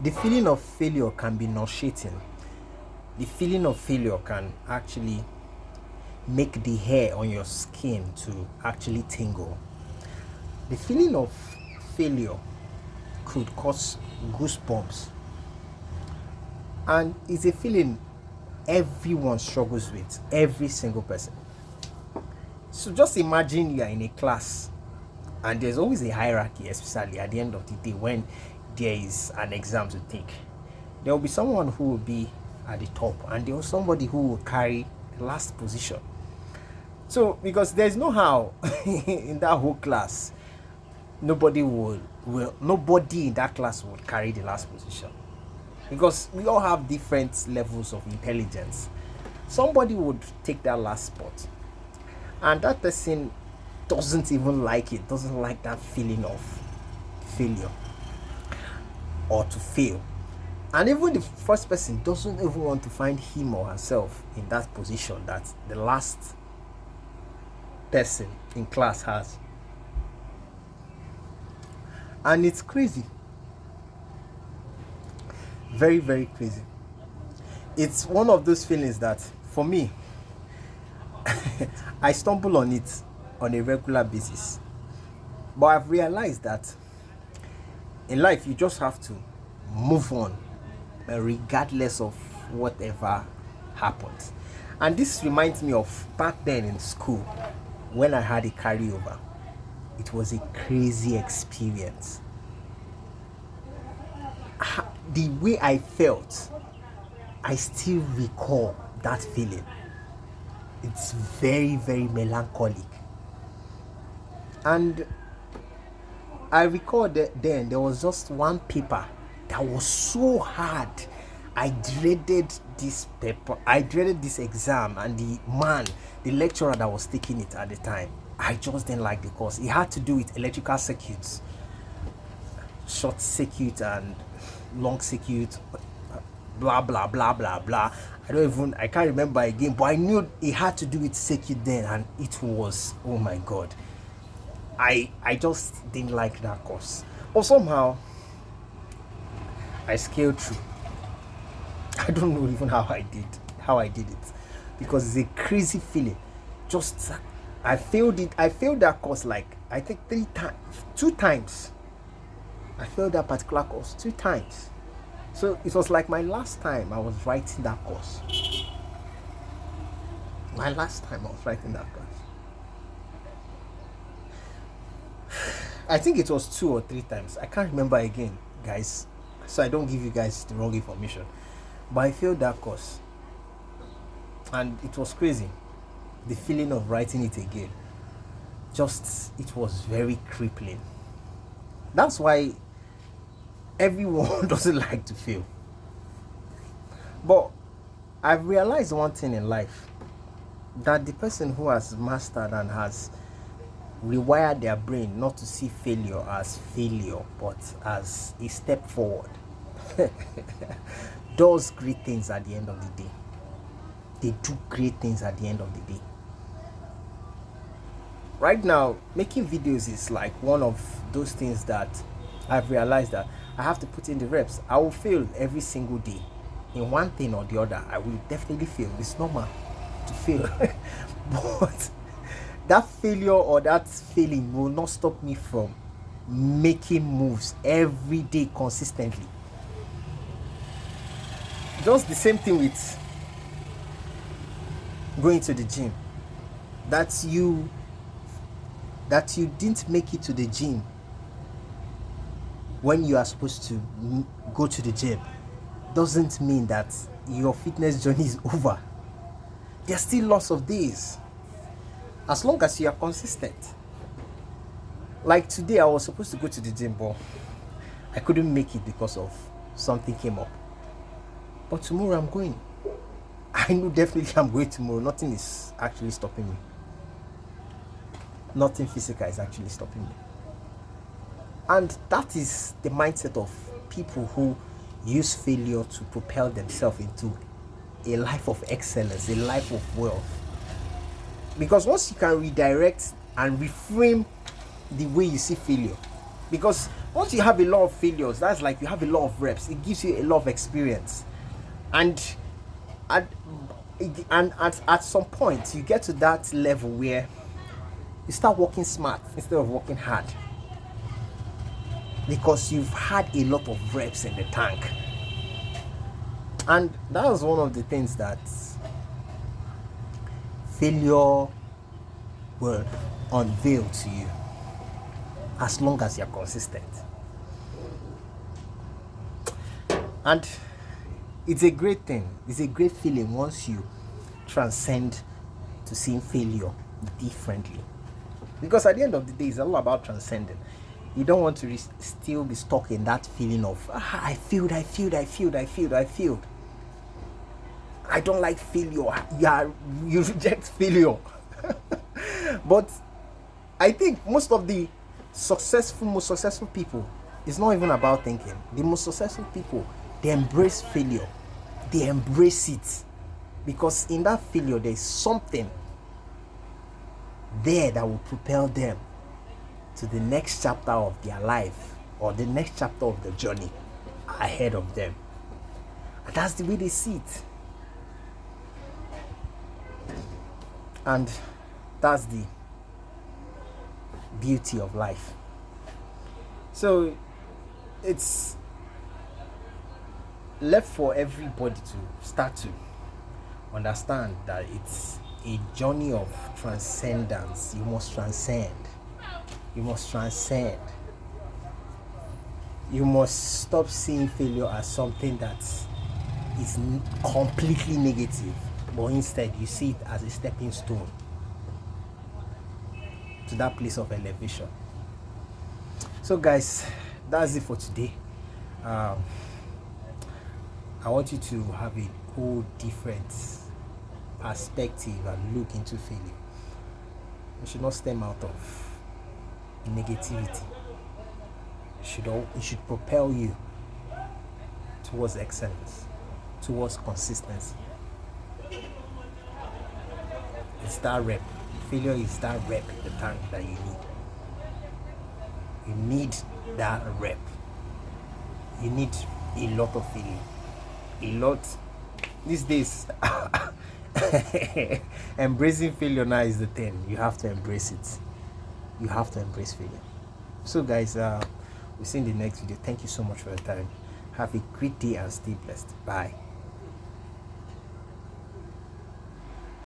The feeling of failure can be nauseating. The feeling of failure can actually make the hair on your skin to actually tingle. The feeling of failure could cause goosebumps, and it's a feeling everyone struggles with, every single person. So just imagine you are in a class, and there's always a hierarchy, especially at the end of the day when there is an exam to take. There will be someone who will be at the top, and there will somebody who will carry the last position. So because there's no how in that whole class, nobody in that class would carry the last position, because we all have different levels of intelligence. Somebody would take that last spot, and that person doesn't even like it, doesn't like that feeling of failure or to fail. And even the first person doesn't even want to find him or herself in that position that the last person in class has. And it's crazy. Very, very crazy. It's one of those feelings that, for me, I stumble on it on a regular basis. But I've realized that in life, you just have to move on, regardless of whatever happens. And this reminds me of back then in school when I had a carryover. It was a crazy experience. The way I felt, I still recall that feeling. It's very, very melancholic. And I recall that then there was just one paper that was so hard. I dreaded this paper. I dreaded this exam, and the lecturer that was taking it at the time, I just didn't like the course. It had to do with electrical circuits, short circuit and long circuit, blah blah blah blah blah. I can't remember again, but I knew it had to do with circuit then, and it was, oh my god. I just didn't like that course. Or somehow I scaled through. I don't know even how I did it. Because it's a crazy feeling. Just I failed it. I failed that course like I think 2 times. I failed that particular course 2 times. So it was like my last time I was writing that course. My last time I was writing that course. I think it was 2 or 3 times. I can't remember again, guys. So I don't give you guys the wrong information. But I failed that course. And it was crazy. The feeling of writing it again. It was very crippling. That's why everyone doesn't like to fail. But I've realized one thing in life. That the person who has mastered and has rewired their brain not to see failure as failure, but as a step forward, does great things at the end of the day. They do great things at the end of the day. Right now, making videos is like one of those things that I've realized that I have to put in the reps. I will fail every single day in one thing or the other. I will definitely fail. It's normal to fail. But that failure or that failing will not stop me from making moves every day consistently. Just the same thing with going to the gym. That you didn't make it to the gym when you are supposed to go to the gym doesn't mean that your fitness journey is over. There's still lots of days, as long as you are consistent. Like today, I was supposed to go to the gym, but I couldn't make it because of something came up. But tomorrow I'm going. I know definitely I'm going tomorrow. Nothing is actually stopping me. Nothing physical is actually stopping me. And that is the mindset of people who use failure to propel themselves into a life of excellence, a life of wealth. Because once you can redirect and reframe the way you see failure, because Once you have a lot of failures, that's like you have a lot of reps. It gives you a lot of experience. And at at some point you get to that level where you start working smart instead of working hard, because you've had a lot of reps in the tank. And that was one of the things that failure will unveil to you, as long as you're consistent. And it's a great thing, it's a great feeling once you transcend to seeing failure differently, because at the end of the day it's all about transcending. You don't want to still be stuck in that feeling of I failed. I don't like failure. You reject failure. But I think most successful people, it's not even about thinking. The most successful people, they embrace failure. They embrace it, because in that failure there's something there that will propel them to the next chapter of their life, or the next chapter of the journey ahead of them. And that's the way they see it. And that's the beauty of life. So it's left for everybody to start to understand that it's a journey of transcendence. You must transcend. You must transcend. You must stop seeing failure as something that is completely negative, but instead you see it as a stepping stone to that place of elevation. So guys, that's it for today. I want you to have a whole different perspective and look into failure. You should not stem out of negativity. It should propel you towards excellence, towards consistency. It's that rep. Failure is that rep in the tank that you need. You need that rep. You need a lot of failure. A lot. These days, embracing failure now is the thing. You have to embrace it. You have to embrace failure. So guys, we'll see you in the next video. Thank you so much for your time. Have a great day and stay blessed. Bye.